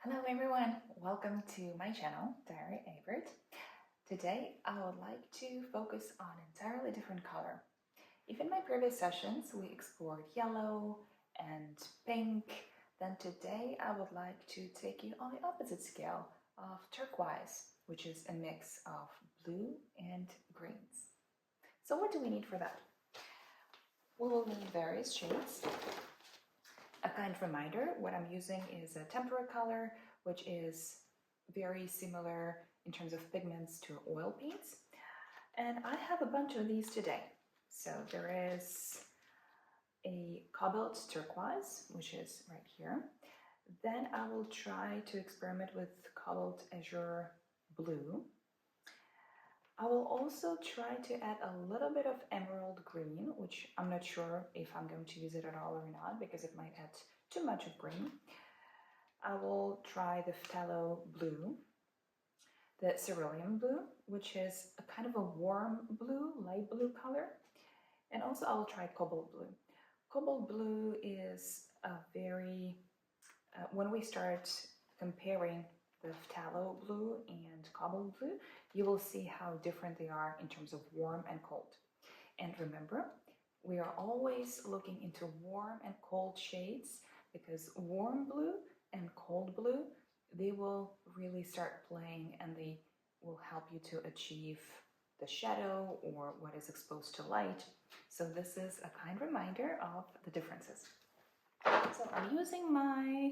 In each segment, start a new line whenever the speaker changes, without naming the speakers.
Hello everyone, welcome to my channel, Diary Avert. Today I would like to focus on an entirely different color. If in my previous sessions we explored yellow and pink, then today I would like to take you on the opposite scale of turquoise, which is a mix of blue and greens. So what do we need for that? We will need various shades. A kind reminder, what I'm using is a tempera color, which is very similar in terms of pigments to oil paints. And I have a bunch of these today. So there is a cobalt turquoise, which is right here. Then I will try to experiment with cobalt azure blue. I will also try to add a little bit of emerald green, which I'm not sure if I'm going to use it at all or not, because it might add too much of green. I will try the phthalo blue, the cerulean blue, which is a kind of a warm blue, light blue color. And also I will try cobalt blue. Cobalt blue is a very, when we start comparing the phthalo blue and cobalt blue, you will see how different they are in terms of warm and cold. And remember, we are always looking into warm and cold shades because warm blue and cold blue, they will really start playing and they will help you to achieve the shadow or what is exposed to light. So this is a kind reminder of the differences. So I'm using my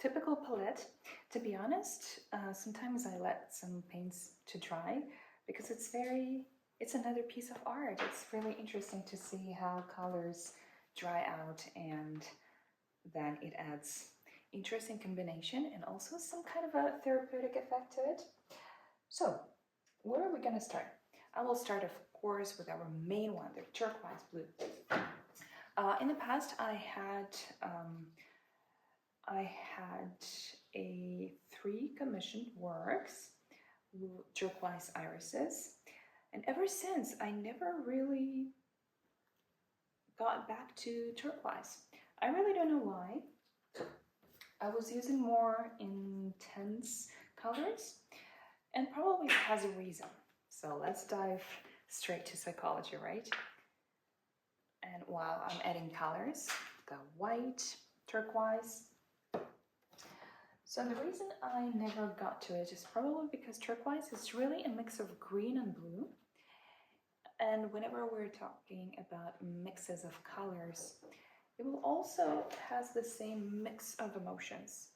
typical palette. To be honest, sometimes I let some paints to dry because it's another piece of art. It's really interesting to see how colors dry out, and then it adds interesting combination and also some kind of a therapeutic effect to it. So where are we going to start? I will start, of course, with our main one, the turquoise blue. In the past, I had a 3 commissioned works, turquoise irises, and ever since I never really got back to turquoise. I really don't know why. I was using more intense colors, and probably it has a reason. So let's dive straight to psychology, right? And while I'm adding colors, the white, turquoise. So the reason I never got to it is probably because turquoise is really a mix of green and blue. And whenever we're talking about mixes of colors, it will also has the same mix of emotions.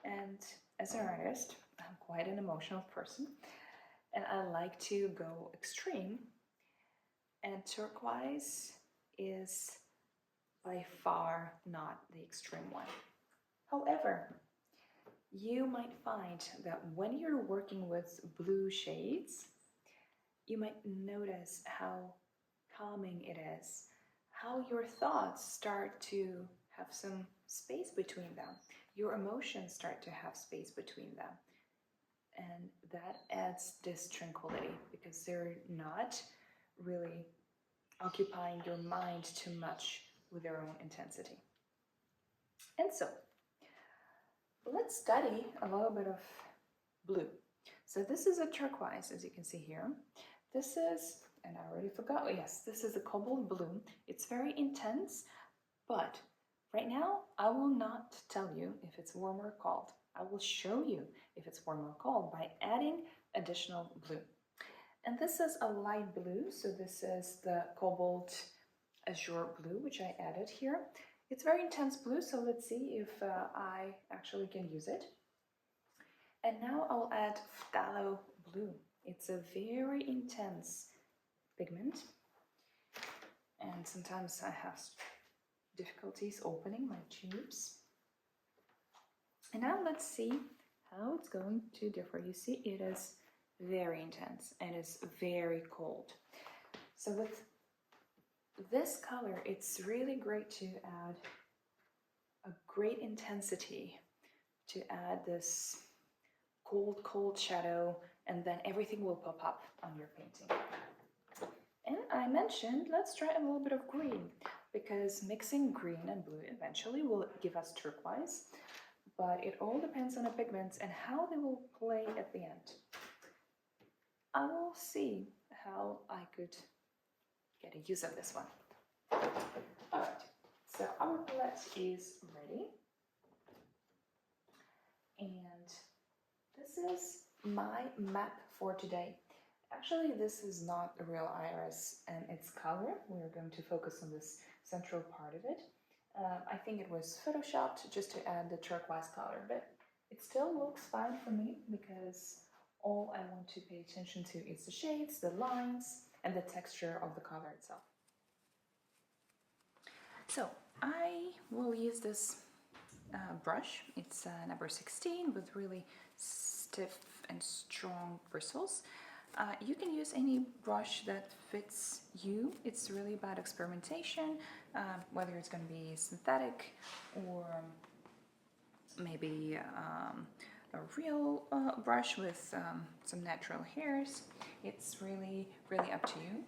And as an artist, I'm quite an emotional person, and I like to go extreme. And turquoise is by far not the extreme one. However, you might find that when you're working with blue shades, you might notice how calming it is, how your thoughts start to have some space between them. Your emotions start to have space between them. And that adds this tranquility because they're not really occupying your mind too much with their own intensity. And so, let's study a little bit of blue. So this is a turquoise, as you can see here. This is, and I already forgot, oh yes, this is a cobalt blue. It's very intense, but right now I will not tell you if it's warm or cold. I will show you if it's warm or cold by adding additional blue. And this is a light blue, so this is the cobalt azure blue, which I added here. It's very intense blue, so let's see if I actually can use it. And now I'll add phthalo blue. It's a very intense pigment, and sometimes I have difficulties opening my tubes. And now let's see how it's going to differ. You see, it is very intense and it's very cold. So with this color, it's really great to add a great intensity, to add this cold shadow, and then everything will pop up on your painting. And I mentioned, let's try a little bit of green, because mixing green and blue eventually will give us turquoise. but it all depends on the pigments and how they will play at the end. I will see how I could get a use of this one. Alright, so our palette is ready. And this is my map for today. Actually, this is not a real iris and its color. We're going to focus on this central part of it. I think it was photoshopped just to add the turquoise color, but it still looks fine for me because all I want to pay attention to is the shades, the lines, and the texture of the color itself. So I will use this brush. It's number 16 with really stiff and strong bristles. You can use any brush that fits you. It's really about experimentation, whether it's going to be synthetic or maybe a real brush with some natural hairs. It's really up to you.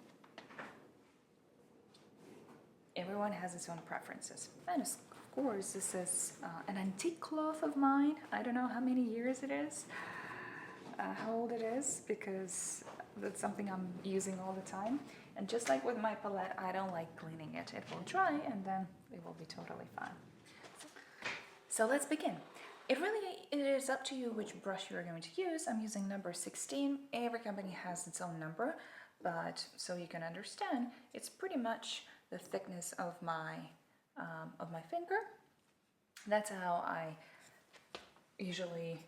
Everyone has its own preferences. And of course, this is an antique cloth of mine. I don't know how many years it is, how old it is, because that's something I'm using all the time. And just like with my palette, I don't like cleaning it. It will dry and then it will be totally fine. So let's begin. It is up to you which brush you're going to use. I'm using number 16. Every company has its own number, but so you can understand, it's pretty much the thickness of my finger. That's how I usually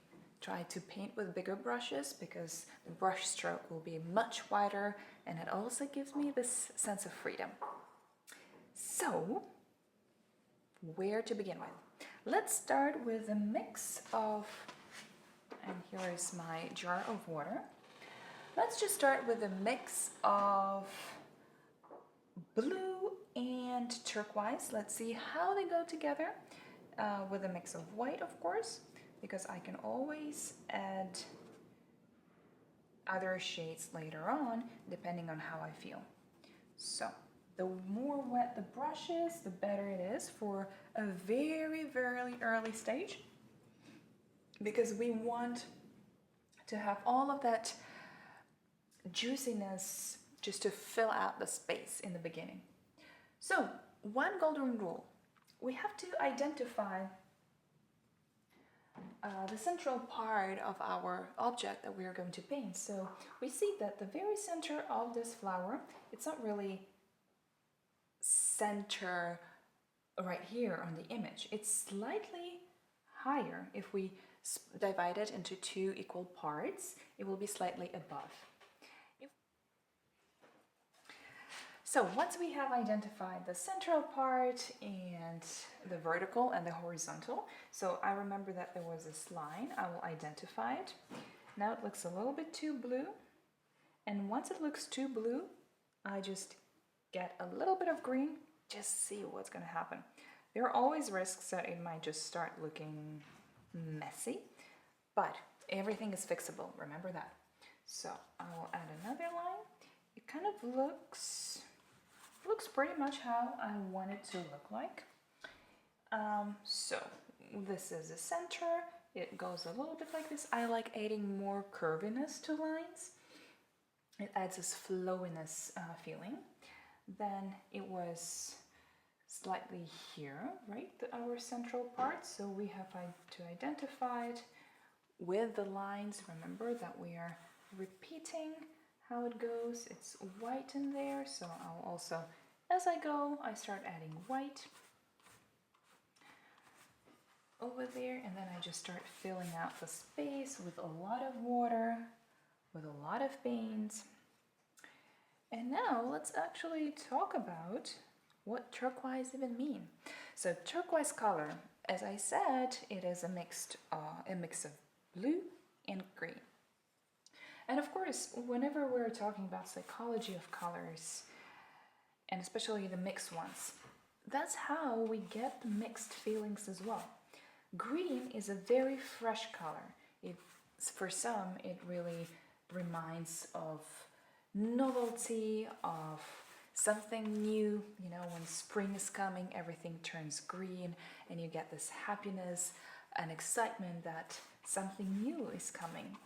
try to paint with bigger brushes, because the brush stroke will be much wider and it also gives me this sense of freedom. So, where to begin with? Let's start with a mix of, and here is my jar of water. Let's just start with a mix of blue and turquoise. Let's see how they go together with a mix of white, of course, because I can always add other shades later on depending on how I feel. So the more wet the brush is, the better it is for a very early stage, because we want to have all of that juiciness just to fill out the space in the beginning. So, one golden rule. We have to identify the central part of our object that we are going to paint. So, we see that the very center of this flower, it's not really center right here on the image. It's slightly higher. If we divide it into two equal parts, it will be slightly above. So once we have identified the central part and the vertical and the horizontal, so I remember that there was this line, I will identify it. Now it looks a little bit too blue, and once it looks too blue, I just get a little bit of green, just see what's going to happen. There are always risks that it might just start looking messy, but everything is fixable, remember that. So I will add another line. It kind of looks pretty much how I want it to look like. So this is the center. It goes a little bit like this. I like adding more curviness to lines. It adds this flowiness feeling. Then it was slightly here, right? Our central part. So we have to identify it with the lines. Remember that we are repeating how it goes. It's white in there, so I'll also, as I go, I start adding white over there, and then I just start filling out the space with a lot of water, with a lot of paint. And now let's actually talk about what turquoise even mean. So turquoise color, as I said, it is a mix of blue and green. And of course, whenever we're talking about psychology of colors, and especially the mixed ones, that's how we get the mixed feelings as well. Green is a very fresh color. For some, it really reminds of novelty, of something new. You know, when spring is coming, everything turns green and you get this happiness. an excitement that something new is coming.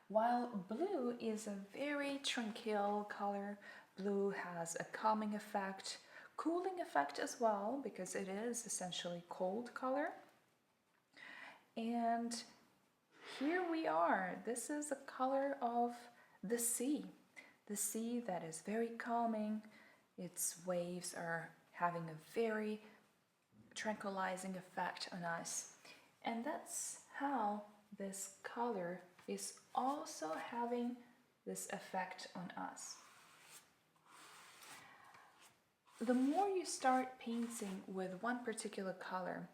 While blue is a very tranquil color, blue has a calming effect, cooling effect as well, because it is essentially cold color. And here we are. This is the color of the sea. The sea that is very calming. Its waves are having a very tranquilizing effect on us. And that's how this color is also having this effect on us. The more you start painting with one particular color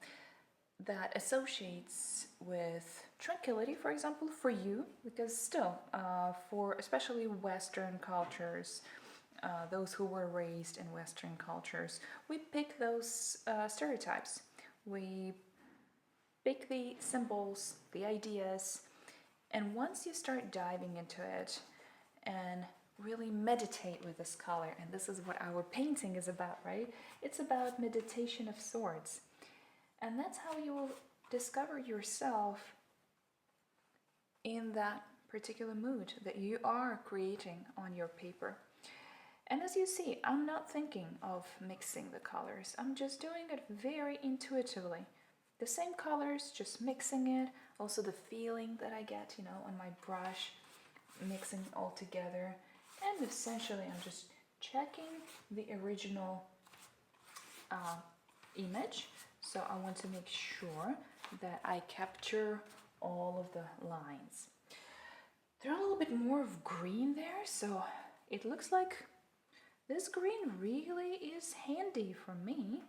that associates with tranquility, for example, for you, because still, for especially Western cultures, those who were raised in Western cultures, we pick those stereotypes. We pick the symbols, the ideas, and once you start diving into it and really meditate with this color, and this is what our painting is about, right? It's about meditation of sorts. And that's how you will discover yourself in that particular mood that you are creating on your paper. And as you see, I'm not thinking of mixing the colors. I'm just doing it very intuitively. The same colors, just mixing it. Also the feeling that I get, on my brush, mixing it all together. And essentially, I'm just checking the original image. So I want to make sure that I capture all of the lines. There's a little bit more of green there, so it looks like this green really is handy for me,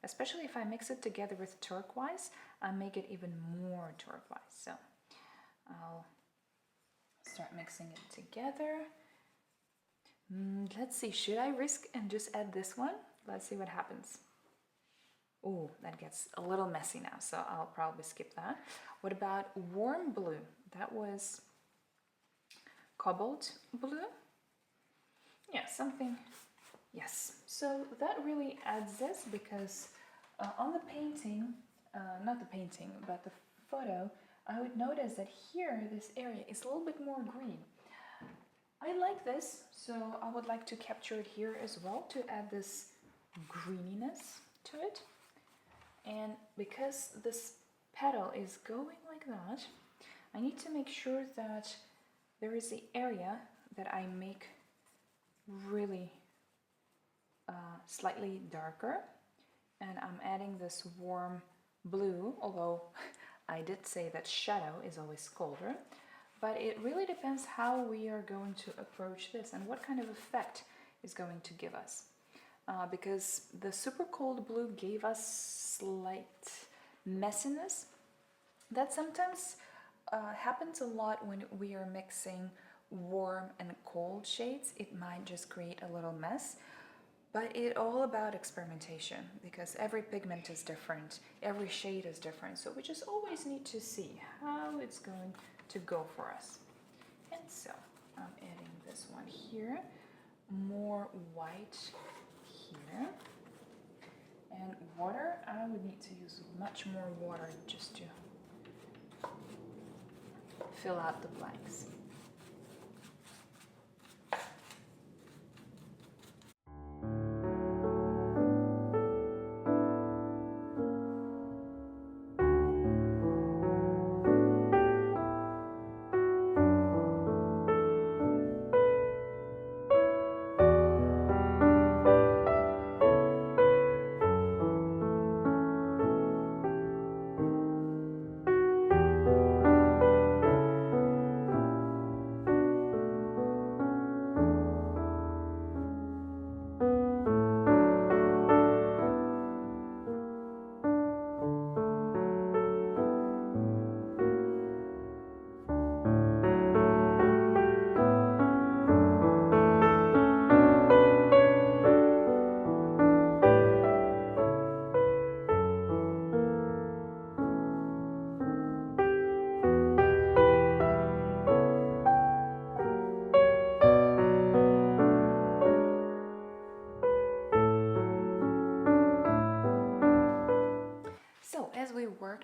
especially if I mix it together with turquoise. I make it even more turquoise. So I'll start mixing it together. Let's see, should I risk and just add this one? Let's see what happens. Oh, that gets a little messy now, so I'll probably skip that. What about warm blue? That was cobalt blue. Yeah, something. Yes, so that really adds this because on the painting, not the painting, but the photo, I would notice that here, this area is a little bit more green. I like this, so I would like to capture it here as well to add this greeniness to it. And because this petal is going like that, I need to make sure that there is the area that I make really slightly darker, and I'm adding this warm blue, although I did say that shadow is always colder, but it really depends how we are going to approach this and what kind of effect is going to give us. Because the super cold blue gave us slight messiness. That sometimes happens a lot when we are mixing warm and cold shades. It might just create a little mess. But it's all about experimentation because every pigment is different, every shade is different. So we just always need to see how it's going to go for us. And so I'm adding this one here, more white here. And water, I would need to use much more water just to fill out the blanks.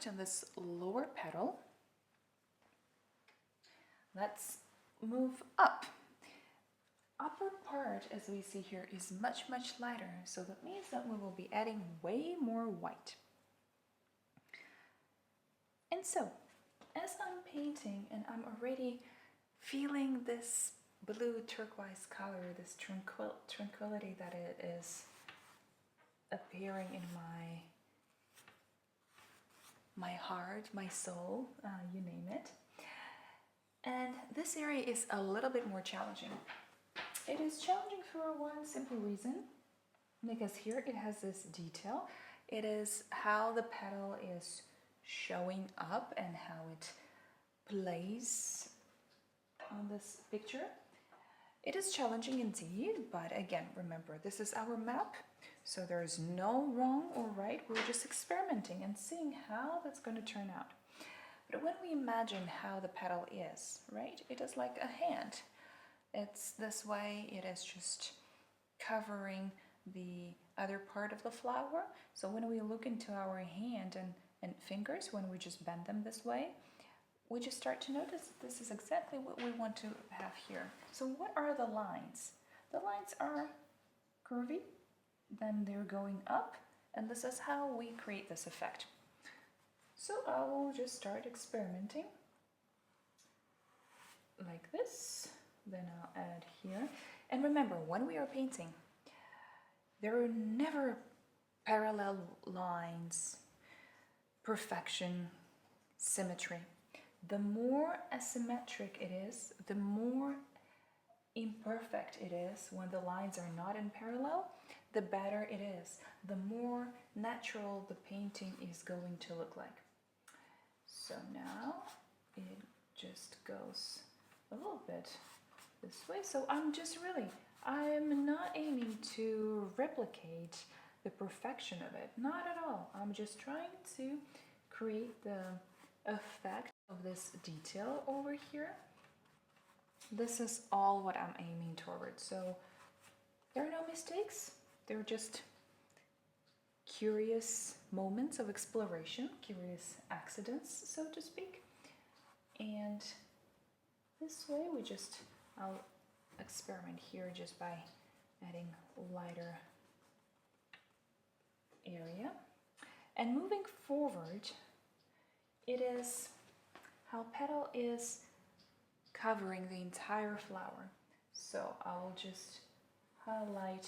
worked on this lower petal, let's move up. Upper part, as we see here, is much lighter, so that means that we will be adding way more white. And so, as I'm painting and I'm already feeling this blue turquoise color, this tranquility that it is appearing in my heart, my soul, you name it. And this area is a little bit more challenging. It is challenging for one simple reason, because here it has this detail. It is how the petal is showing up and how it plays on this picture. It is challenging indeed, but again, remember, this is our map, so there's no wrong or right. We're just experimenting and seeing how that's going to turn out. But when we imagine how the petal is, right, it is like a hand. It's this way, it is just covering the other part of the flower. So when we look into our hand and fingers, when we just bend them this way, we just start to notice that this is exactly what we want to have here. So what are the lines? The lines are curvy, then they're going up, and this is how we create this effect. So I will just start experimenting like this. Then I'll add here. And remember, when we are painting, there are never parallel lines, perfection, symmetry. The more asymmetric it is, the more imperfect it is when the lines are not in parallel, the better it is, the more natural the painting is going to look like. So now it just goes a little bit this way. So I'm not aiming to replicate the perfection of it, not at all. I'm just trying to create the effect of this detail over here. This is all what I'm aiming towards. So there are no mistakes. They're just curious moments of exploration, curious accidents, so to speak. And this way I'll experiment here just by adding lighter area. And moving forward, it is how petal is covering the entire flower. So I'll just highlight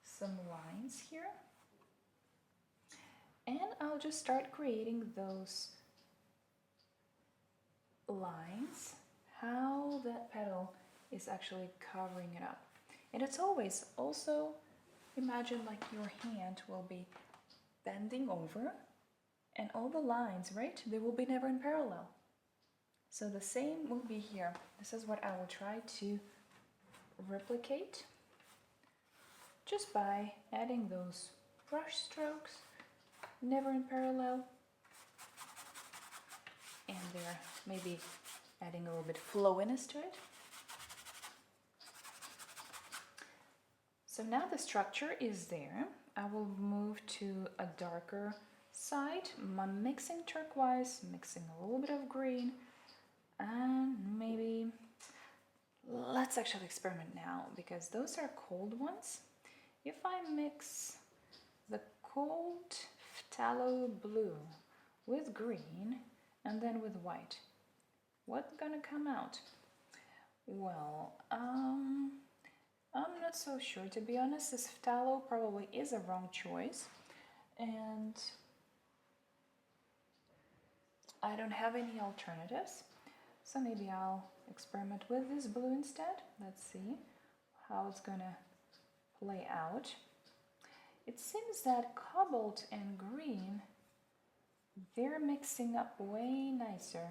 some lines here. And I'll just start creating those lines, how that petal is actually covering it up. And it's always also imagine like your hand will be bending over and all the lines, right? They will be never in parallel. So the same will be here. This is what I will try to replicate just by adding those brush strokes, never in parallel, and there maybe adding a little bit flowiness to it. So now the structure is there. I will move to a darker side. I'm mixing turquoise, mixing a little bit of green, and maybe let's actually experiment now because those are cold ones. If I mix the cold phthalo blue with green and then with white, what's gonna come out? Well, I'm not so sure, to be honest. This phthalo probably is a wrong choice, and I don't have any alternatives, so maybe I'll experiment with this blue instead. Let's see how it's gonna play out. It seems that cobalt and green, they're mixing up way nicer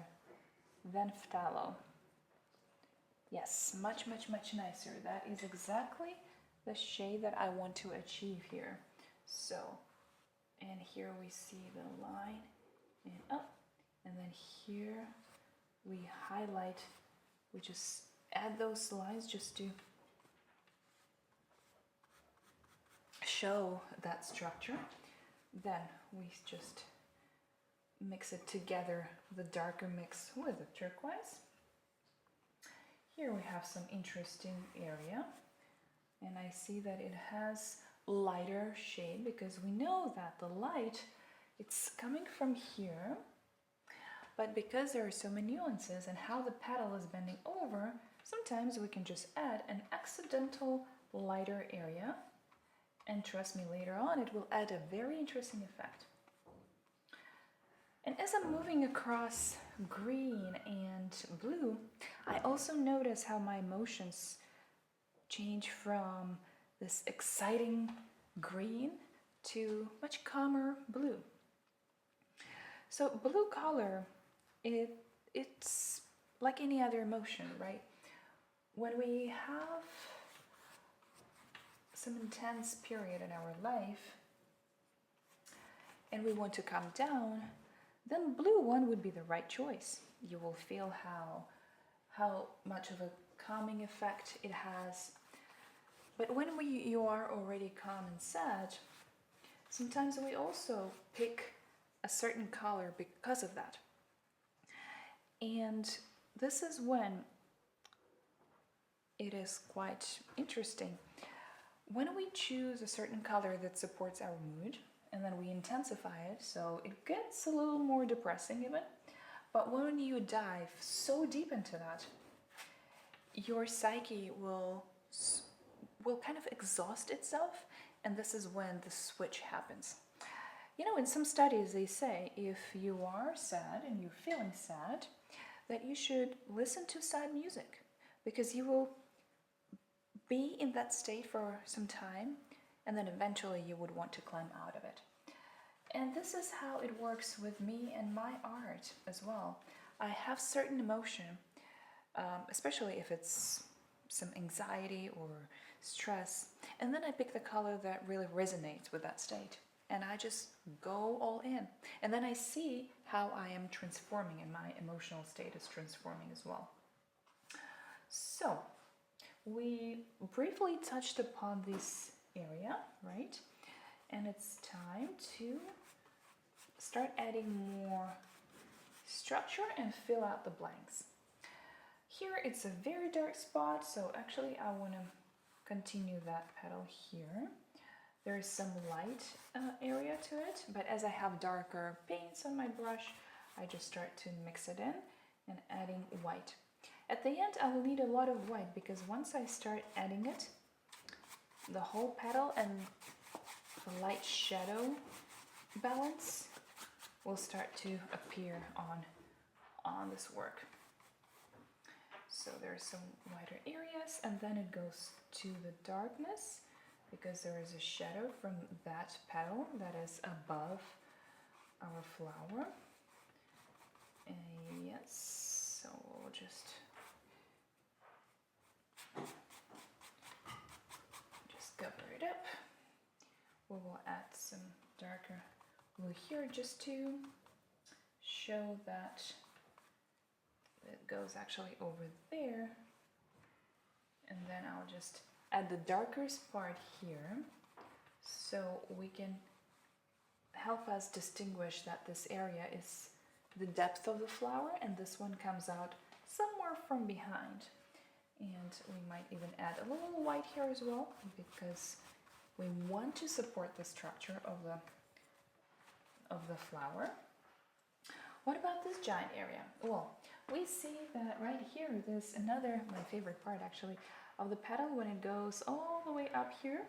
than phthalo. Yes, much nicer. That is exactly the shade that I want to achieve here. So, and here we see the line and up, and then here we highlight, we just add those lines just to show that structure. Then we just mix it together, the darker mix with the turquoise. Here we have some interesting area, and I see that it has lighter shade because we know that the light, it's coming from here, but because there are so many nuances and how the petal is bending over, sometimes we can just add an accidental lighter area, and trust me, later on it will add a very interesting effect. And as I'm moving across green and blue, I also notice how my emotions change from this exciting green to much calmer blue. So blue color, it's like any other emotion, right? When we have some intense period in our life and we want to calm down, then blue one would be the right choice. You will feel how much of a calming effect it has. But when you are already calm and sad, sometimes we also pick a certain color because of that. And this is when it is quite interesting. When we choose a certain color that supports our mood, and then we intensify it, so it gets a little more depressing even. But when you dive so deep into that, your psyche will kind of exhaust itself, and this is when the switch happens. You know, in some studies they say if you are sad and you're feeling sad, that you should listen to sad music because you will be in that state for some time, and then eventually you would want to climb out of it. And this is how it works with me and my art as well. I have certain emotion, especially if it's some anxiety or stress, and then I pick the color that really resonates with that state, and I just go all in. And then I see how I am transforming, and my emotional state is transforming as well. So, we briefly touched upon this area, right? And it's time to start adding more structure and fill out the blanks. Here it's a very dark spot, so actually I want to continue that petal here. There is some light area to it, but as I have darker paints on my brush, I just start to mix it in and adding white. At the end, I will need a lot of white because once I start adding it, the whole petal and the light shadow balance will start to appear on this work. So there are some lighter areas, and then it goes to the darkness because there is a shadow from that petal that is above our flower. Yes, so we'll just cover it up. We will add some darker blue here just to show that it goes actually over there, and then I'll just add the darkest part here so we can help us distinguish that this area is the depth of the flower and this one comes out somewhere from behind. And we might even add a little white here as well because we want to support the structure of the flower. What about this giant area? Well, we see that right here there's another, my favorite part actually, of the petal when it goes all the way up here.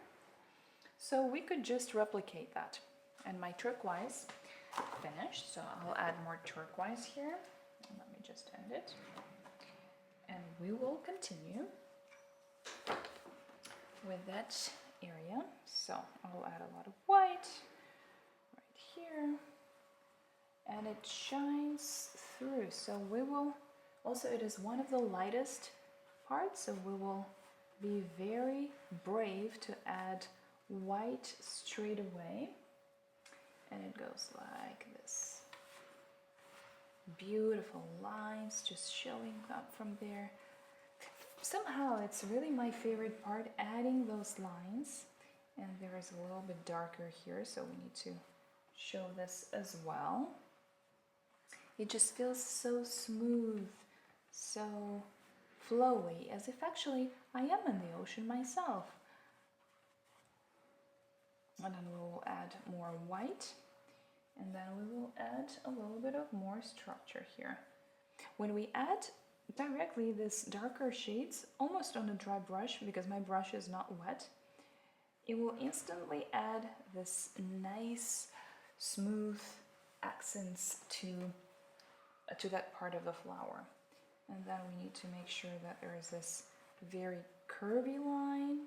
So we could just replicate that. And my turquoise finished, so I'll add more turquoise here. Let me just end it. And we will continue with that area. So I'll add a lot of white right here, and it shines through. So we will also, it is one of the lightest parts, so we will be very brave to add white straight away, and it goes like this. Beautiful lines just showing up from there. Somehow it's really my favorite part, adding those lines, and there is a little bit darker here, so we need to show this as well. It just feels so smooth, so flowy, as if actually I am in the ocean myself. And then we will add more white, and then we will add a little bit of more structure here. When we add directly this darker shades almost on a dry brush, because my brush is not wet, it will instantly add this nice smooth accents to that part of the flower. And then we need to make sure that there is this very curvy line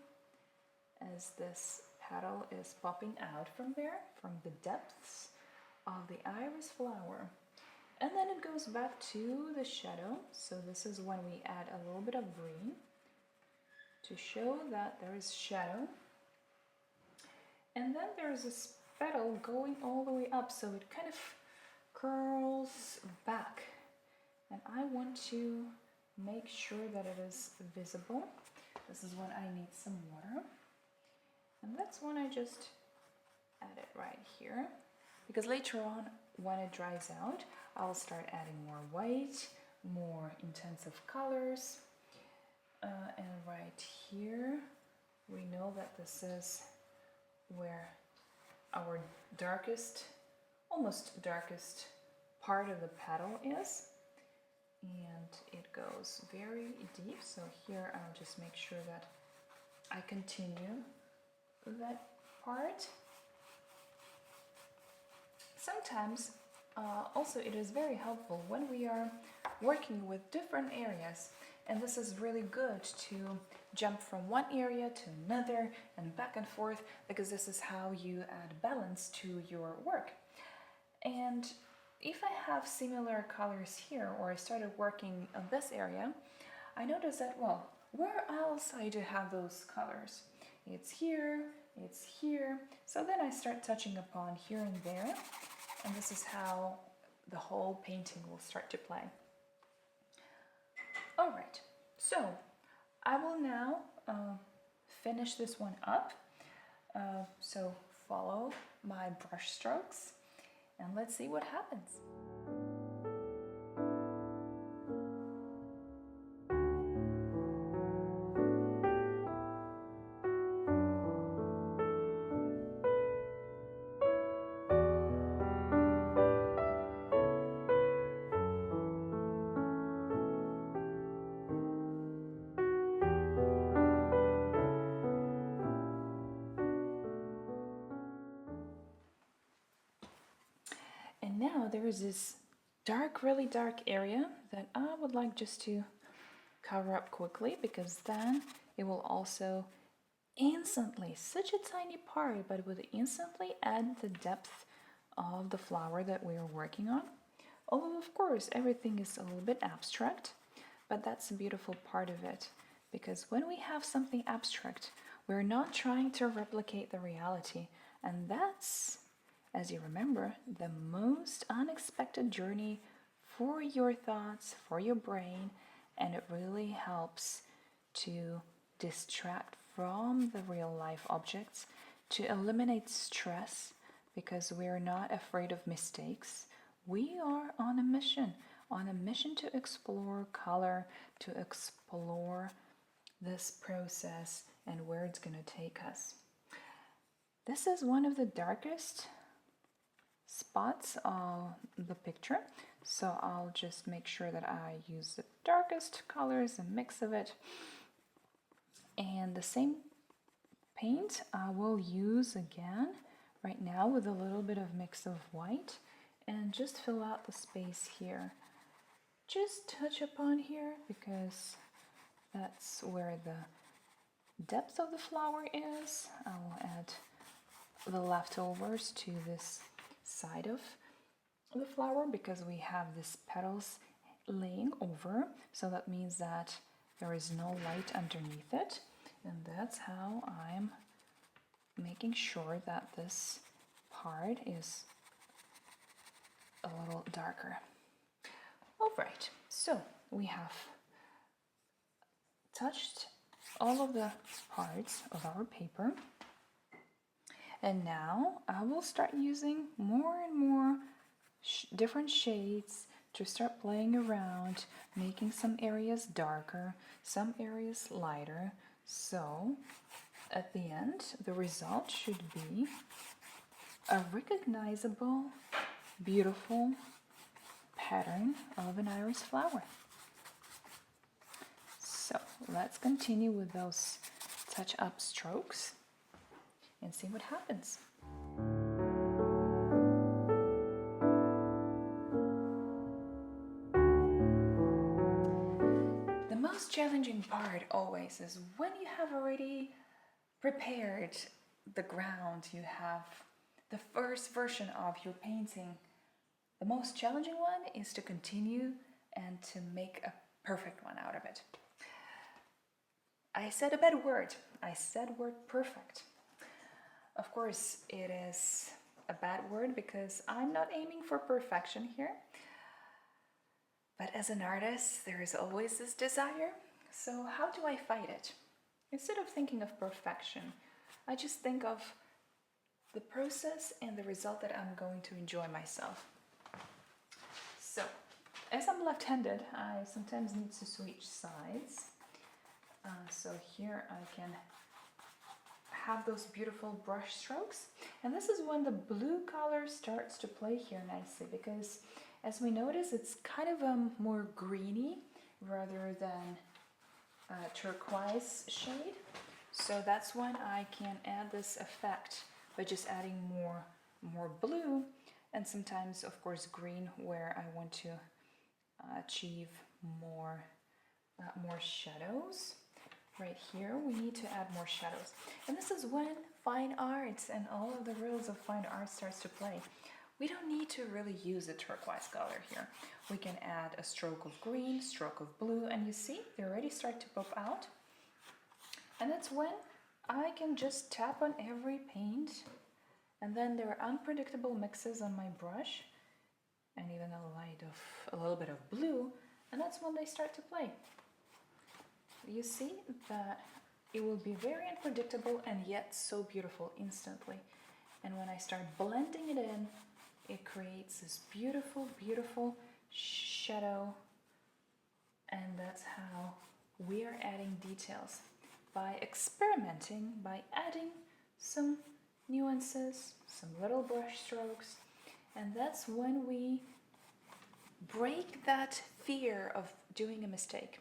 as this petal is popping out from there, from the depths of the iris flower. And then it goes back to the shadow. So this is when we add a little bit of green to show that there is shadow. And then there's this petal going all the way up, so it kind of curls back. And I want to make sure that it is visible. This is when I need some water. And that's when I just add it right here. Because later on, when it dries out, I'll start adding more white, more intensive colors. And right here, we know that this is where our darkest, almost darkest part of the petal is. And it goes very deep. So here I'll just make sure that I continue that part. Sometimes also it is very helpful when we are working with different areas, and this is really good to jump from one area to another and back and forth, because this is how you add balance to your work. And if I have similar colors here, or I started working on this area, I notice that, well, where else I do have those colors? It's here, it's here. So then I start touching upon here and there, and this is how the whole painting will start to play. All right, so I will now finish this one up. So follow my brush strokes and let's see what happens. And now there is this dark, really dark area that I would like just to cover up quickly, because then it will also instantly, such a tiny part, but it would instantly add the depth of the flower that we are working on. Although of course everything is a little bit abstract, but that's the beautiful part of it, because when we have something abstract, we're not trying to replicate the reality, and that's, as you remember, the most unexpected journey for your thoughts, for your brain, and it really helps to distract from the real life objects, to eliminate stress, because we're not afraid of mistakes. We are on a mission to explore color, to explore this process and where it's going to take us. This is one of the darkest spots of the picture, so I'll just make sure that I use the darkest colors, a mix of it, and the same paint I will use again right now with a little bit of mix of white, and just fill out the space here. Just touch upon here because that's where the depth of the flower is. I will add the leftovers to this side of the flower because we have these petals laying over, so that means that there is no light underneath it, and that's how I'm making sure that this part is a little darker. All right, so we have touched all of the parts of our paper, and now I will start using more and more different shades to start playing around, making some areas darker, some areas lighter. So at the end, the result should be a recognizable, beautiful pattern of an iris flower. So let's continue with those touch-up strokes and see what happens. The most challenging part always is when you have already prepared the ground, you have the first version of your painting. The most challenging one is to continue and to make a perfect one out of it. I said a bad word. I said word perfect. Of course, it is a bad word because I'm not aiming for perfection here. But as an artist, there is always this desire. So how do I fight it? Instead of thinking of perfection, I just think of the process and the result that I'm going to enjoy myself. So, as I'm left-handed, I sometimes need to switch sides. So here I can have those beautiful brush strokes. And this is when the blue color starts to play here nicely, because as we notice, it's kind of a more greeny rather than turquoise shade. So that's when I can add this effect by just adding more blue, and sometimes of course green where I want to achieve more shadows. Right here we need to add more shadows, and this is when fine arts and all of the rules of fine art starts to play. We don't need to really use a turquoise color here. We can add a stroke of green, stroke of blue, and you see they already start to pop out. And that's when I can just tap on every paint, and then there are unpredictable mixes on my brush, and even a little bit of blue, and that's when they start to play. You see that it will be very unpredictable and yet so beautiful instantly. And when I start blending it in, it creates this beautiful, beautiful shadow. And that's how we are adding details. By experimenting, by adding some nuances, some little brush strokes. And that's when we break that fear of doing a mistake.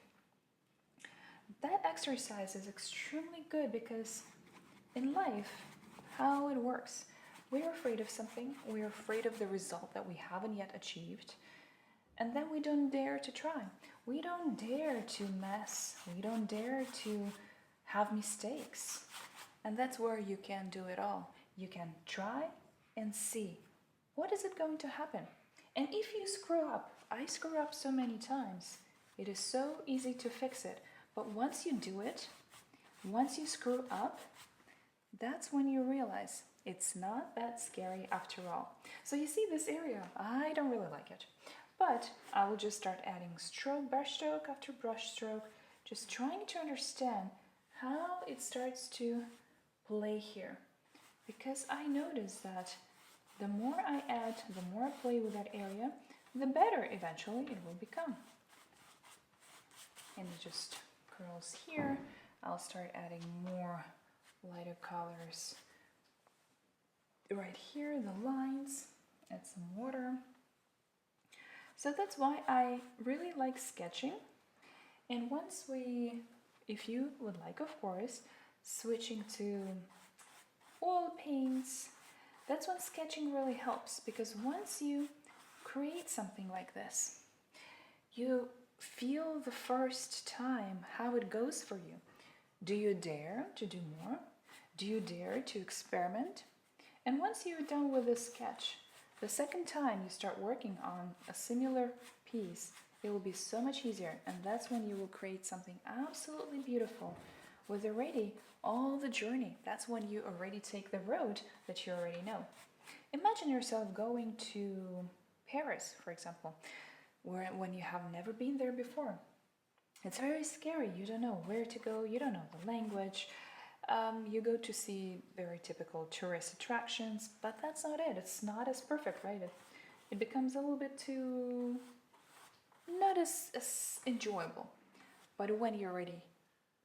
That exercise is extremely good because in life, how it works, we're afraid of something, we're afraid of the result that we haven't yet achieved, and then we don't dare to try. We don't dare to mess, we don't dare to have mistakes. And that's where you can do it all. You can try and see, what is it going to happen? And if you screw up, I screw up so many times, it is so easy to fix it. But once you do it, once you screw up, that's when you realize it's not that scary after all. So you see this area, I don't really like it. But I will just start adding brush stroke after brush stroke, just trying to understand how it starts to play here. Because I notice that the more I add, the more I play with that area, the better eventually it will become. And it just curls here. I'll start adding more lighter colors right here, the lines, add some water. So that's why I really like sketching. And once if you would like, of course, switching to oil paints, that's when sketching really helps, because once you create something like this, you feel the first time how it goes for you. Do you dare to do more? Do you dare to experiment? And once you're done with this sketch, the second time you start working on a similar piece, it will be so much easier, and that's when you will create something absolutely beautiful with already all the journey. That's when you already take the road that you already know. Imagine yourself going to Paris, for example, when you have never been there before. It's very scary. You don't know where to go. You don't know the language. You go to see very typical tourist attractions, but that's not it. It's not as perfect, right? It becomes a little bit too not as enjoyable. But when you already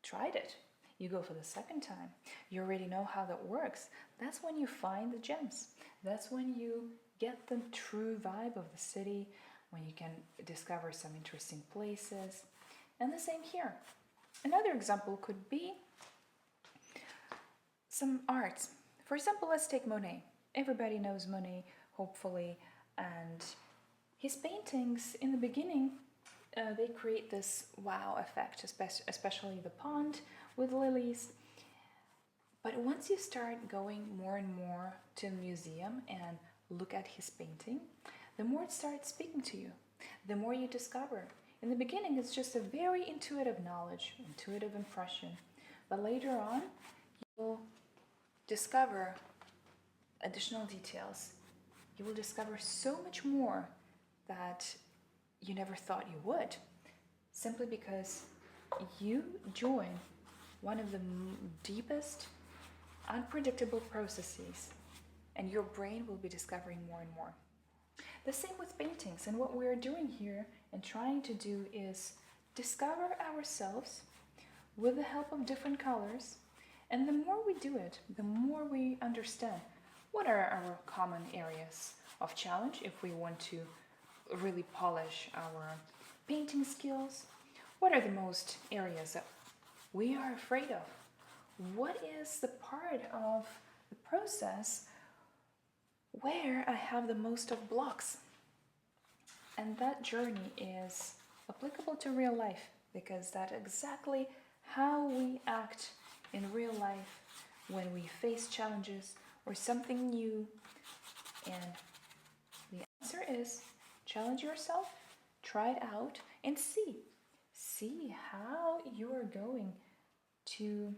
tried it, you go for the second time, you already know how that works. That's when you find the gems. That's when you get the true vibe of the city, when you can discover some interesting places. And the same here. Another example could be some art. For example, let's take Monet. Everybody knows Monet, hopefully, and his paintings in the beginning they create this wow effect, especially the pond with lilies. But once you start going more and more to a museum and look at his painting, the more it starts speaking to you, the more you discover. In the beginning, it's just a very intuitive knowledge, intuitive impression. But later on, you'll discover additional details. You will discover so much more that you never thought you would, simply because you join one of the deepest, unpredictable processes, and your brain will be discovering more and more. The same with paintings, and what we're doing here and trying to do is discover ourselves with the help of different colors, and the more we do it, the more we understand what are our common areas of challenge if we want to really polish our painting skills. What are the most areas that we are afraid of? What is the part of the process where I have the most of blocks? And that journey is applicable to real life because that's exactly how we act in real life when we face challenges or something new. And the answer is challenge yourself, try it out, and see. See how you're going to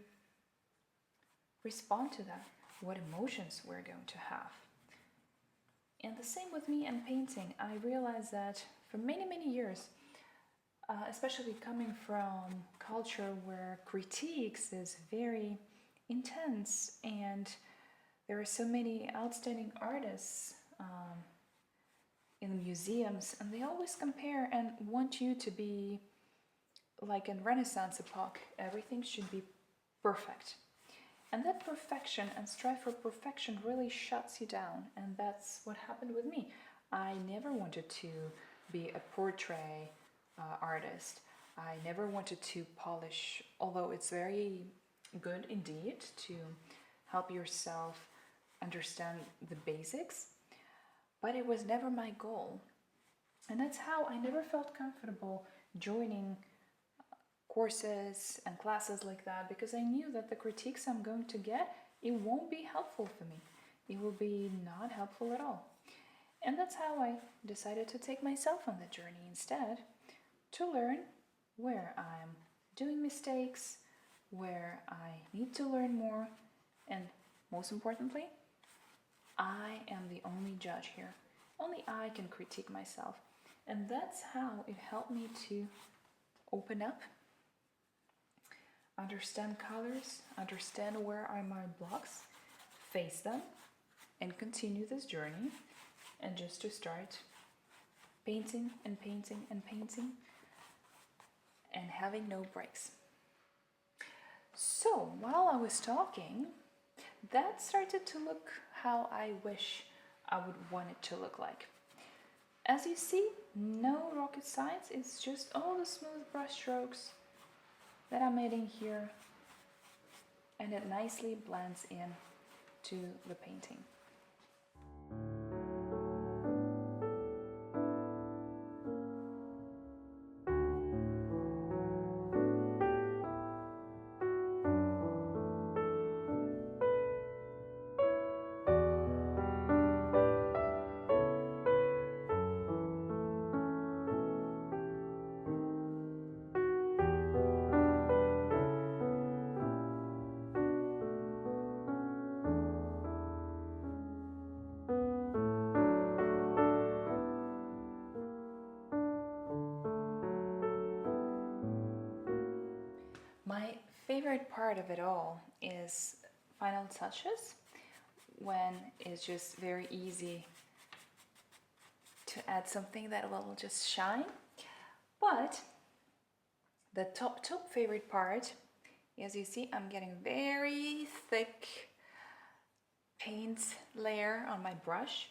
respond to that, what emotions we're going to have. And the same with me and painting. I realized that for many, many years, especially coming from culture where critiques is very intense and there are so many outstanding artists in the museums, and they always compare and want you to be like in Renaissance epoch. Everything should be perfect. And that perfection and strive for perfection really shuts you down. And that's what happened with me. I never wanted to be a portrait artist. I never wanted to polish, although it's very good indeed to help yourself understand the basics. But it was never my goal. And that's how I never felt comfortable joining courses and classes like that, because I knew that the critiques I'm going to get, it won't be helpful for me. It will be not helpful at all. And that's how I decided to take myself on the journey instead, to learn where I'm doing mistakes, where I need to learn more, and most importantly, I am the only judge here. Only I can critique myself. And that's how it helped me to open up, understand colors, understand where are my blocks, face them, and continue this journey. And just to start painting and painting and painting and having no breaks. So while I was talking, that started to look how I wish I would want it to look like. As you see, no rocket science, it's just all the smooth brush strokes that I'm adding here, and it nicely blends in to the painting. My favorite part of it all is final touches, when it's just very easy to add something that will just shine. But the top favorite part, as you see, I'm getting very thick paint layer on my brush,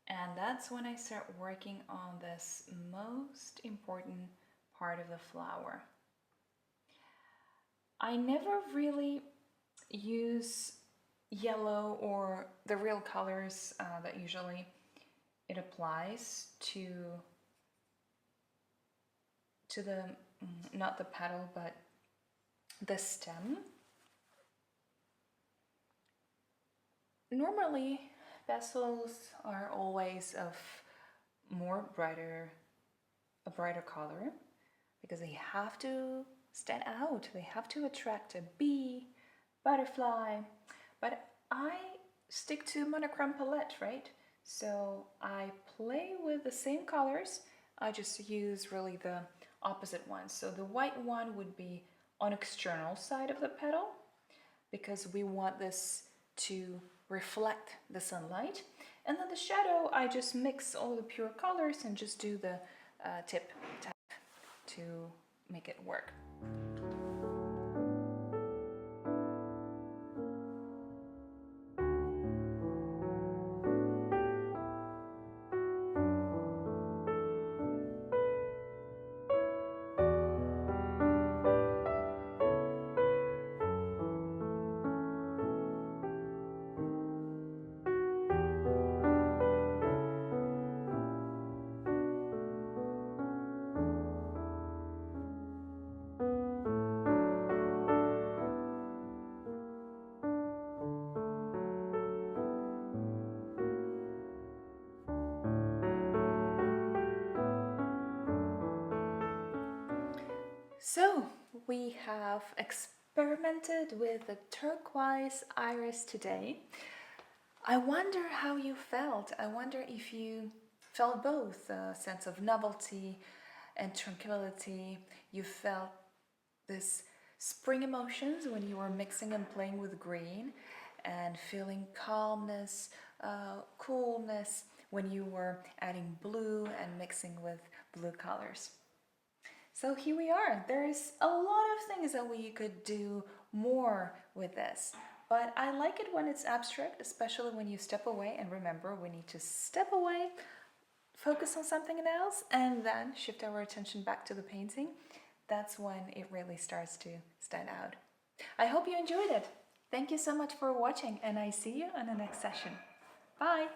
and that's when I start working on this most important part of the flower. I never really use yellow or the real colors that usually it applies to the not the petal but the stem. Normally pastels are always of a brighter color, because they have to stand out, they have to attract a bee, butterfly. But I stick to monochrome palette, right? So I play with the same colors, I just use really the opposite ones. So the white one would be on external side of the petal, because we want this to reflect the sunlight. And then the shadow, I just mix all the pure colors and just do the tip tap to make it work. So we have experimented with the turquoise iris today. I wonder how you felt. I wonder if you felt both a sense of novelty and tranquility. You felt this spring emotions when you were mixing and playing with green, and feeling calmness, coolness when you were adding blue and mixing with blue colors. So here we are. There's a lot of things that we could do more with this. But I like it when it's abstract, especially when you step away. And remember, we need to step away, focus on something else, and then shift our attention back to the painting. That's when it really starts to stand out. I hope you enjoyed it. Thank you so much for watching, and I see you in the next session. Bye!